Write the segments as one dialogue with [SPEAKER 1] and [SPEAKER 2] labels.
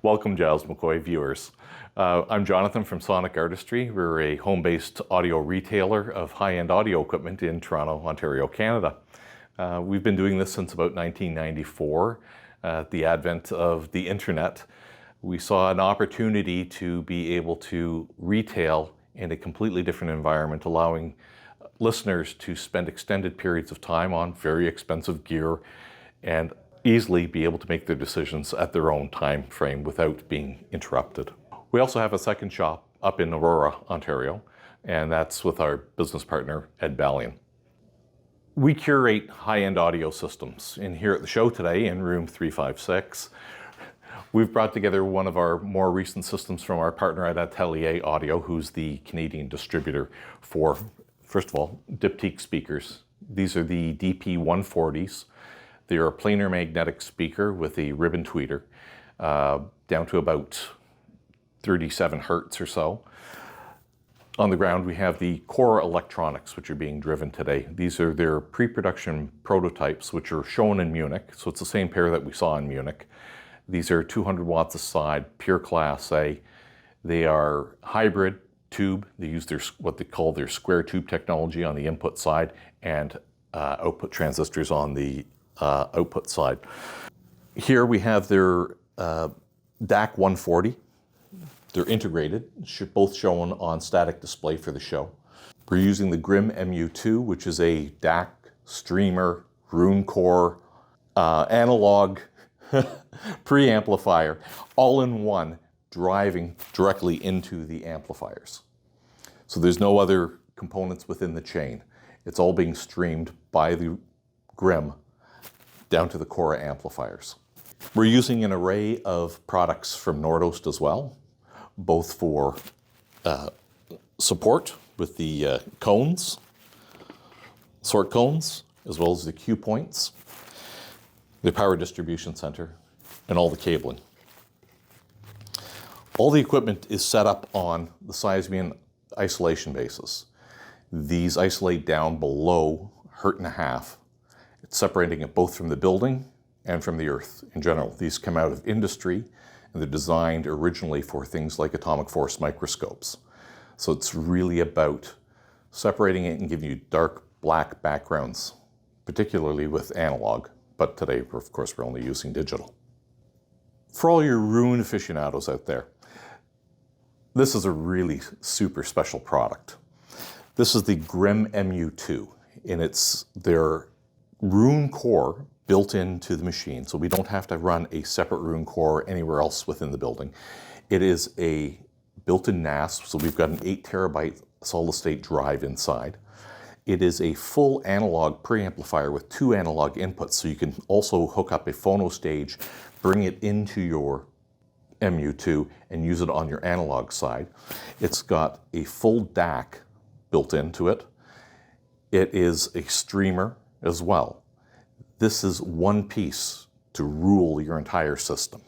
[SPEAKER 1] Welcome, Jiles McCoy viewers. I'm Jonathan from Sonic Artistry. We're a home-based audio retailer of high-end audio equipment in Toronto, Ontario, Canada. We've been doing this since about 1994. At the advent of the internet, we saw an opportunity to be able to retail in a completely different environment, allowing listeners to spend extended periods of time on very expensive gear and easily be able to make their decisions at their own time frame without being interrupted. We also have a second shop up in Aurora, Ontario, and that's with our business partner, Aperion. We curate high-end audio systems. And here at the show today in room 356, we've brought together one of our more recent systems from our partner at Atelier Audio, who's the Canadian distributor for, first of all, Diptyque speakers. These are the DP140s. They're a planar magnetic speaker with a ribbon tweeter, down to about 37 hertz or so. On the ground, we have the Kora electronics, which are being driven today. These are their pre-production prototypes, which are shown in Munich. So it's the same pair that we saw in Munich. These are 200 watts a side, pure Class A. They are hybrid tube. They use their what they call their square tube technology on the input side and output transistors on the output side. Here we have their DAC 140. They're integrated, both shown on static display for the show. We're using the Grimm MU2, which is a DAC, streamer, Rune core, analog preamplifier, all in one, driving directly into the amplifiers. So there's no other components within the chain. It's all being streamed by the Grimm down to the Kora amplifiers. We're using an array of products from Nordost as well, both for support with the cones, sort cones, as well as the cue points, the power distribution center, and all the cabling. All the equipment is set up on the Seismian isolation basis. These isolate down below 1.5 hertz. It's separating it both from the building and from the earth in general. These come out of industry, and they're designed originally for things like atomic force microscopes. So it's really about separating it and giving you dark black backgrounds, particularly with analog, but today, of course, we're only using digital. For all your Rune aficionados out there, this is a really super special product. This is the Grimm MU2, and it's their Rune core built into the machine, so we don't have to run a separate Rune core anywhere else within the building. It is a built-in NAS, so we've got an 8 terabyte solid-state drive inside. It is a full analog preamplifier with 2 analog inputs, so you can also hook up a phono stage, bring it into your MU2, and use it on your analog side. It's got a full DAC built into it. It is a streamer as well. This is one piece to rule your entire system.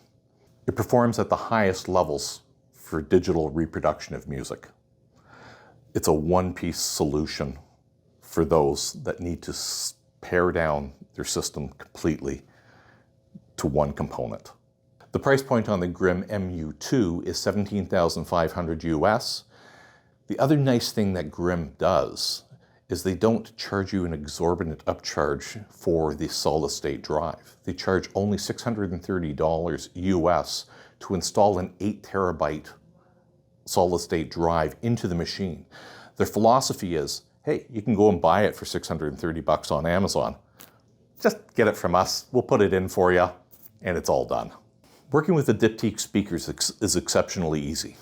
[SPEAKER 1] It performs at the highest levels for digital reproduction of music. It's a one-piece solution for those that need to pare down their system completely to one component. The price point on the Grimm MU2 is $17,500 US. The other nice thing that Grimm does is they don't charge you an exorbitant upcharge for the solid-state drive. They charge only $630 US to install an 8 terabyte solid-state drive into the machine. Their philosophy is, hey, you can go and buy it for $630 on Amazon. Just get it from us, we'll put it in for you, and it's all done. Working with the Diptyque speakers is exceptionally easy.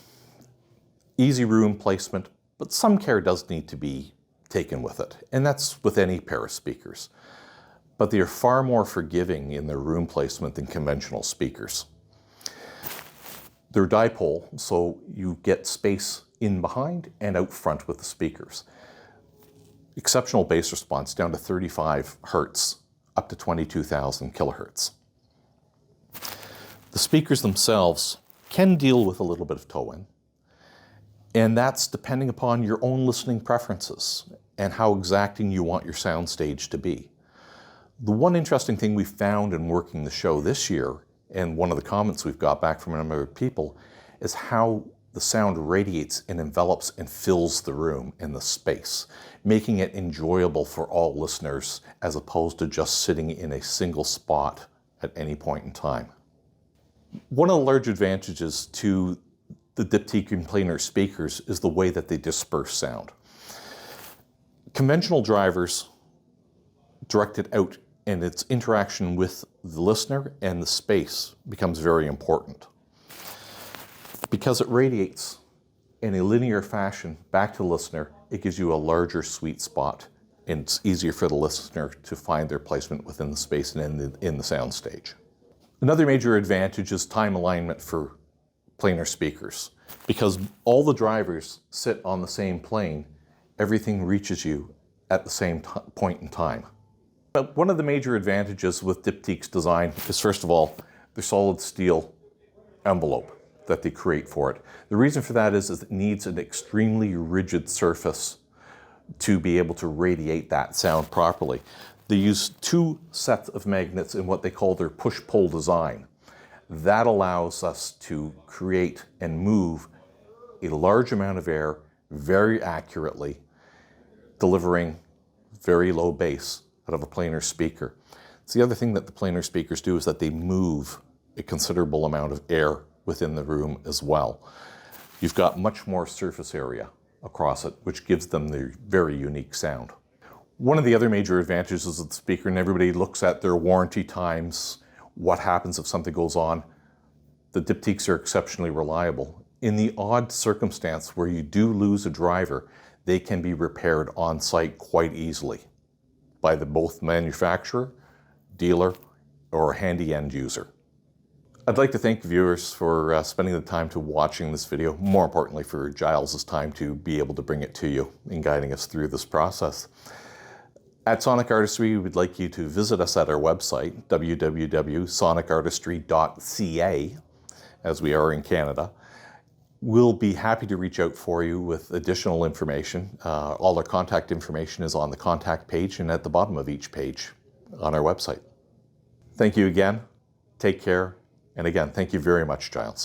[SPEAKER 1] Easy room placement, but some care does need to be taken with it, and that's with any pair of speakers. But they are far more forgiving in their room placement than conventional speakers. They're dipole, so you get space in behind and out front with the speakers. Exceptional bass response down to 35 hertz, up to 22,000 kilohertz. The speakers themselves can deal with a little bit of toe-in, and that's depending upon your own listening preferences and how exacting you want your sound stage to be. The one interesting thing we found in working the show this year and one of the comments we've got back from a number of people, is how the sound radiates and envelops and fills the room and the space, making it enjoyable for all listeners as opposed to just sitting in a single spot at any point in time. One of the large advantages to the Diptyque and planar speakers is the way that they disperse sound. Conventional drivers direct it out, and its interaction with the listener and the space becomes very important. Because it radiates in a linear fashion back to the listener, it gives you a larger sweet spot, and it's easier for the listener to find their placement within the space and in the sound stage. Another major advantage is time alignment for planar speakers. Because all the drivers sit on the same plane, everything reaches you at the same point in time. But one of the major advantages with Diptyque's design is, first of all, the solid steel envelope that they create for it. The reason for that is it needs an extremely rigid surface to be able to radiate that sound properly. They use 2 sets of magnets in what they call their push-pull design. That allows us to create and move a large amount of air very accurately, delivering very low bass out of a planar speaker. So the other thing that the planar speakers do is that they move a considerable amount of air within the room as well. You've got much more surface area across it, which gives them their very unique sound. One of the other major advantages of the speaker, and everybody looks at their warranty times, what happens if something goes on, the Diptyques are exceptionally reliable. In the odd circumstance where you do lose a driver, they can be repaired on site quite easily by both manufacturer, dealer, or a handy end user. I'd like to thank viewers for spending the time to watching this video, more importantly for Giles' time to be able to bring it to you in guiding us through this process. At Sonic Artistry, we'd like you to visit us at our website, www.sonicartistry.ca, as we are in Canada. We'll be happy to reach out for you with additional information. All our contact information is on the contact page and at the bottom of each page on our website. Thank you again. Take care. And again, thank you very much, Giles.